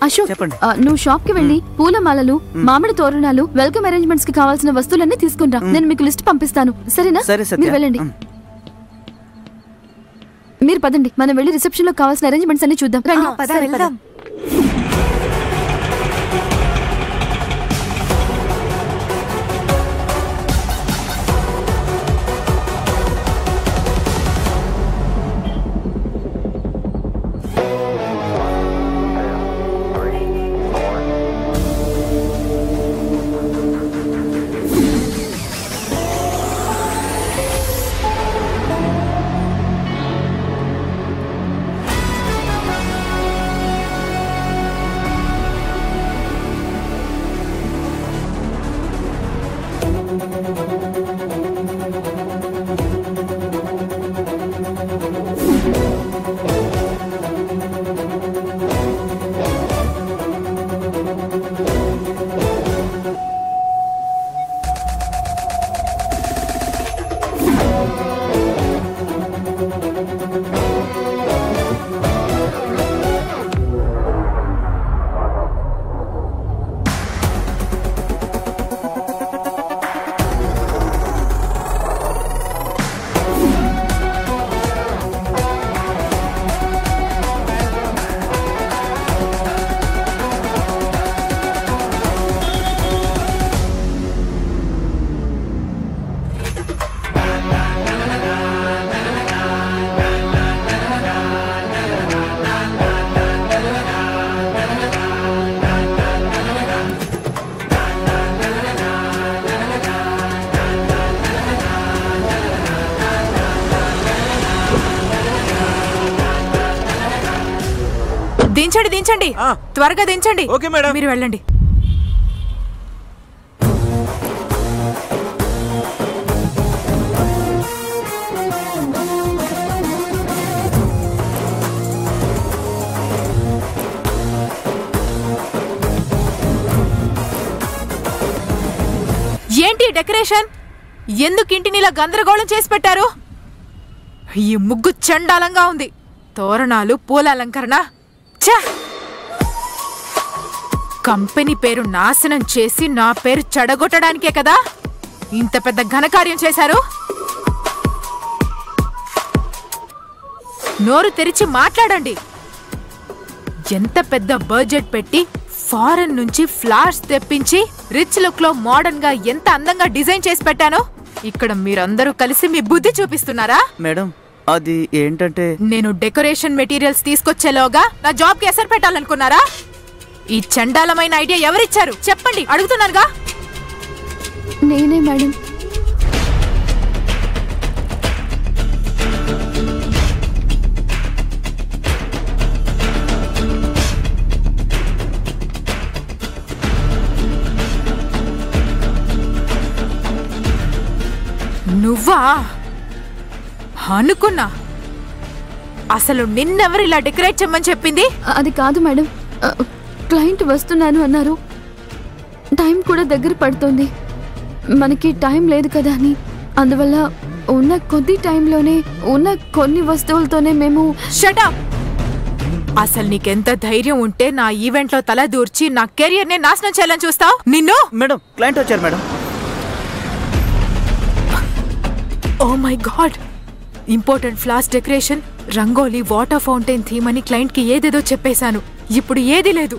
అశోక్, నువ్వు షాప్ కి వెళ్ళి పూల మాలలు, మామిడి తోరణాలు, వెల్కమ్ అరేంజ్మెంట్స్ కి కావాల్సిన వస్తువులన్నీ తీసుకుంటా. నేను మీకు లిస్ట్ పంపిస్తాను, సరేనా? మీరు వెళ్ళండి. మీరు పదండి, మనం వెళ్ళి రిసెప్షన్ లో కావాల్సిన అరేంజ్మెంట్స్ అన్ని చూద్దాం. రండి. దించండి దించండి, త్వరగా దించండి. ఓకే మేడం, మీరు వెళ్ళండి. ఏంటి డెకరేషన్? ఎందుకు ఇంటిని ఇలా గందరగోళం చేసి పెట్టారు? ఈ ముగ్గు చండాలంగా ఉంది. తోరణాలు, పూల అలంకరణ. కంపెనీ పేరు నాశనం చేసి నా పేరు చెడగొట్టడానికే కదా ఇంత పెద్ద ఘనకార్యం చేశారు. నోరు తెరిచి మాట్లాడండి. ఎంత పెద్ద బడ్జెట్ పెట్టి ఫారెన్ నుంచి ఫ్లవర్స్ తెప్పించి రిచ్ లుక్ లో మోడర్న్ గా ఎంత అందంగా డిజైన్ చేసి పెట్టాను. ఇక్కడ మీరందరూ కలిసి మీ బుద్ధి చూపిస్తున్నారా? మేడం, అది ఏంటంటే నేను డెకరేషన్ మెటీరియల్స్ తీసుకొచ్చేలోగా నా జాబ్ కి ఎసరు పెట్టాలనుకున్నారా? ఈ చండాలమైన ఐడియా ఎవరిచ్చారు చెప్పండి, అడుగుతున్నానుగా. నేనే మేడం. నువ్వా? అనుకున్నా. అసలు నిన్నెవరు ఇలా డెకరేట్ చేయమని చెప్పింది? అది కాదు మేడం, క్లయింట్ వస్తున్నాను అన్నారు. టైం కూడా దగ్గర పడుతోంది, మనకి టైం లేదు కదా అని. అందువల్ల ఉన్న కొద్ది టైంలోనే ఉన్న కొన్ని వస్తువులతోనే మేము. Shut up! అసలు నీకెంత ధైర్యం ఉంటే నా ఈవెంట్ లో తల దూర్చి నా కెరియర్ ని నాశనం చేయాలని చూస్తావు? నిన్ను. మేడం, క్లయింట్ వచ్చారు madam. Oh my God! Important ఫ్లాస్ decoration, rangoli, water fountain theme అని క్లయింట్ కి ఏదేదో చెప్పేశాను. ఇప్పుడు ఏదీ లేదు.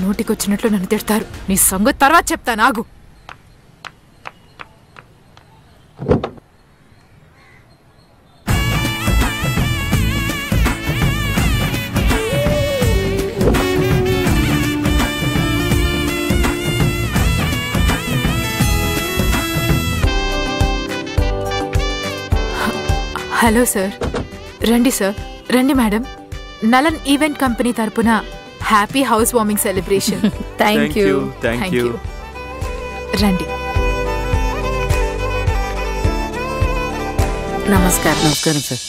నోటికొచ్చినట్లు నన్ను తిడతారు. నీ సంగతి తర్వాత చెప్తాను, ఆగు. Hello sir. రండి సార్, రండి మేడం. నలన్ ఈవెంట్ కంపెనీ తరపున happy house warming celebration. Thank you. Thank you. రండి. నమస్కారం. నమస్కారం సార్.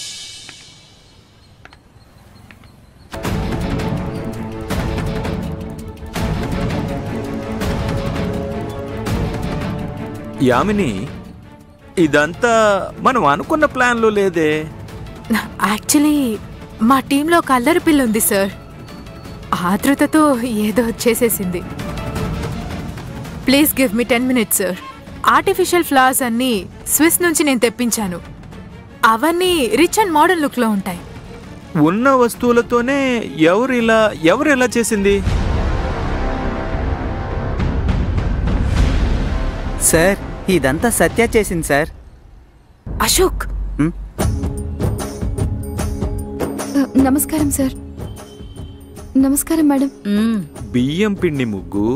యామిని, ఇదంతా మనం అనుకున్న ప్లాన్లో లేదే. యాక్చువల్లీ మా టీంలో ఒక అల్లరి పిల్ల ఉంది సార్. ఆతృతతో ఏదో చేసేసింది. Please give me 10 minutes sir. Artificial flowers అన్నీ స్విస్ నుంచి నేను తెప్పించాను. అవన్నీ రిచ్ అండ్ మోడర్న్ లుక్లో ఉంటాయి. ఉన్న వస్తువులతోనే ఎవరు ఇలా చేసింది? సార్ ఇదంతా సత్య చేసింది సార్. అశోక్, నమస్కారం సార్. నమస్కారం మేడం. బియ్యం పిండి ముగ్గు,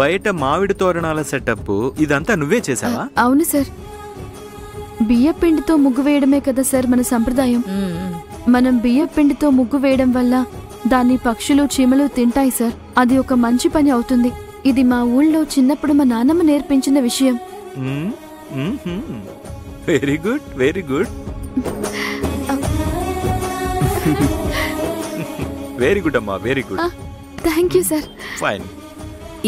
బయట మామిడి తోరణాల సెటప్ ఇదంతా నువ్వే చేసావా? అవును సార్. బియ్య పిండితో ముగ్గు వేయడమే కదా సార్ మన సంప్రదాయం. మనం బియ్య పిండితో ముగ్గు వేయడం వల్ల దాన్ని పక్షులు చీమలు తింటాయి సార్. అది ఒక మంచి పని అవుతుంది. ఇది మా ఊళ్ళో చిన్నప్పుడు మా నాన్నమ్మ నేర్పించిన విషయం. Very good, very good, very good అమ్మా, very good. Thank you sir. Fine.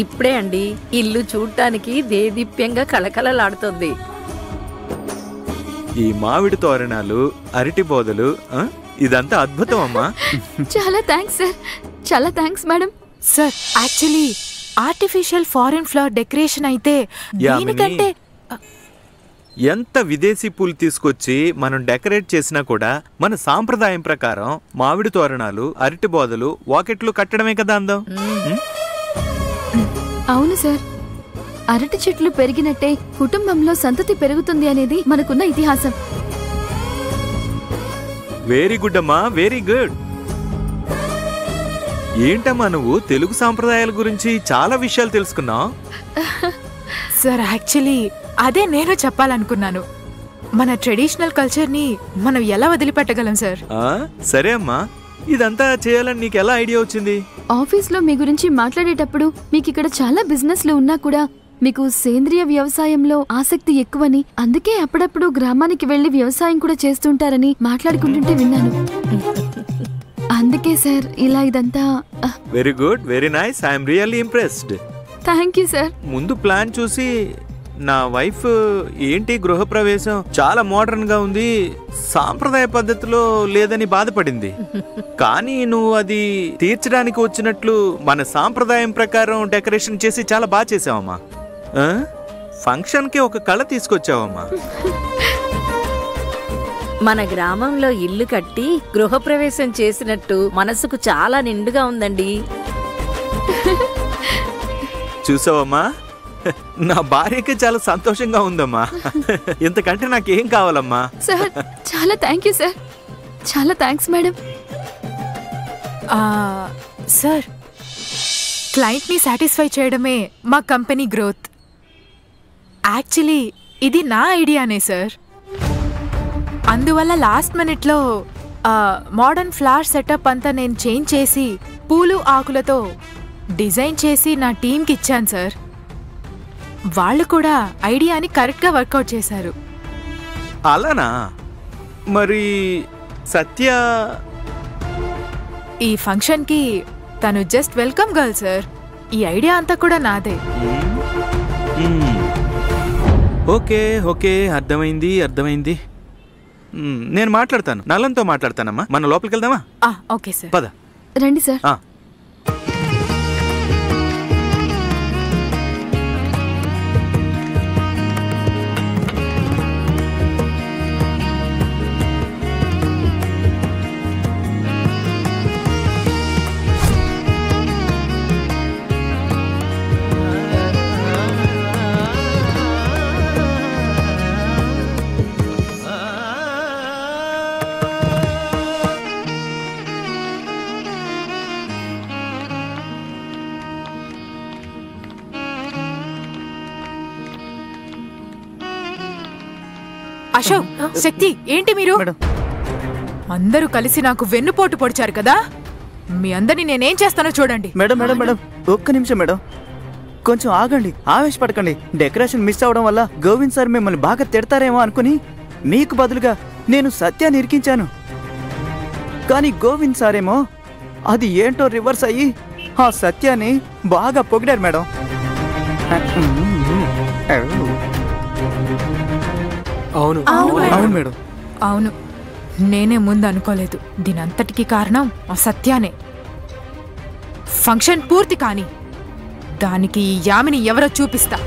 ఇప్పుడే అండి ఇల్లు చూడటానికి దేదీప్యంగా కళకళలాడుతుంది. ఈ మామిడి తోరణాలు, అరటి బోదలు, ఇదంతా అద్భుతం అమ్మా. చాలా థ్యాంక్స్ సార్. చాలా thanks madam. Sir actually artificial foreign flower decoration అయితే దీనికంటే ఎంత విదేశీ పూలు తీసుకొచ్చి మనం డెకరేట్ చేసినా కూడా మన సాంప్రదాయం ప్రకారం మామిడి తోరణాలు, అరటి బోదలు, వాకెట్లు కట్టడమే కదా అందం. అవును సార్. అరటి చెట్లు పెరిగినట్టే కుటుంబంలో సంతతి పెరుగుతుంది అనేది మనకున్న ఇతిహాసం. వెరీ గుడ్ అమ్మా, వెరీ గుడ్. ఏంటమ్మా నువ్వు తెలుగు సాంప్రదాయాల గురించి చాలా విషయాలు తెలుసుకున్నావు. సార్ యాక్చువల్లీ అదే నేను చెప్పాలనుకున్నాను. మన ట్రెడిషనల్ కల్చర్ని మనం ఎలా వదిలిపెట్టగలం సార్? సరే అమ్మా, ఇదంతా చేయాలని నీకు ఎలా ఐడియా వచ్చింది? ఆఫీస్లో మీ గురించి మాట్లాడేటప్పుడు మీకు ఇక్కడ చాలా బిజినెస్లు ఉన్నా కూడా మీకు సేంద్రియ వ్యవసాయంలో ఆసక్తి ఎక్కువని, అందుకే అప్పుడప్పుడు గ్రామానికి వెళ్లి వ్యవసాయం కూడా చేస్తుంటారని మాట్లాడుకుంటుంటే విన్నాను. అందుకే సార్ ఇలా ఇదంతా. Very good, very nice. I'm really impressed. Thank you sir. ముందు ప్లాన్ చూసి నా వైఫ్ ఏంటి గృహప్రవేశం చాలా మోడర్న్ గా ఉంది, సాంప్రదాయ పద్ధతిలో లేదని బాధపడింది. కానీ నువ్వు అది తీర్చడానికి వచ్చినట్లు మన సాంప్రదాయం ప్రకారం డెకరేషన్ చేసి చాలా బాగా చేసావమ్మా. ఫంక్షన్ కి ఒక కళ తీసుకొచ్చావమ్మా. మన గ్రామంలో ఇల్లు కట్టి గృహప్రవేశం చేసినట్టు మనసుకు చాలా నిండుగా ఉందండి. చూసావమ్మా, నా భార్యకి చాలా సంతోషంగా ఉందమ్మా. ఇంతకంటే నాకేం కావాలమ్మా? సార్ చాలా థ్యాంక్ యూ సార్. చాలా థ్యాంక్స్ మేడం. సార్ క్లయింట్ని సాటిస్ఫై చేయడమే మా కంపెనీ గ్రోత్. యాక్చువల్లీ ఇది నా ఐడియానే సార్. అందువల్ల లాస్ట్ మినిట్లో మోడర్న్ ఫ్లవర్ సెటప్ అంతా నేను చేంజ్ చేసి పూలు ఆకులతో డిజైన్ చేసి నా టీంకి ఇచ్చాను సార్. వాళ్ళు కూడా ఐడియాని కరెక్ట్గా వర్కౌట్ చేశారు. అలానా? మరి సత్య? ఈ ఫంక్షన్కి తను జస్ట్ వెల్కమ్ గర్ల్ సార్. ఈ ఐడియా అంతా కూడా నాదే. ఓకే ఓకే, అర్థమైంది అర్థమైంది. నేను మాట్లాడతాను, నల్లంతో మాట్లాడతానమ్మా. మన లోపలికి వెళ్దామా? Okay sir. పద రండి సార్. అశోక్, శక్తి, ఏంటి మీరు అందరూ కలిసి నాకు వెన్నుపోటు పొడిచారు కదా? మీ అందరినీ నేనేం చేస్తానో చూడండి. మేడం మేడం మేడం, ఒక్క నిమిషం మేడం, కొంచెం ఆగండి, ఆవేశపడకండి. డెకరేషన్ మిస్ అవడం వల్ల గోవింద్ సార్ మిమ్మల్ని బాగా తిడతారేమో అనుకుని మీకు బదులుగా నేను సత్యాన్ని ఇరికించాను. కానీ గోవింద్ సార్ ఏమో అది ఏంటో రివర్స్ అయ్యి ఆ సత్యాన్ని బాగా పొగిడారు మేడం. అవును అవును మేడం, అవును. నేనే ముందు అనుకోలేదు. దీనంతటికీ కారణం ఆ సత్యానే. ఫంక్షన్ పూర్తి కాని దానికి ఈ యామిని ఎవరో చూపిస్తా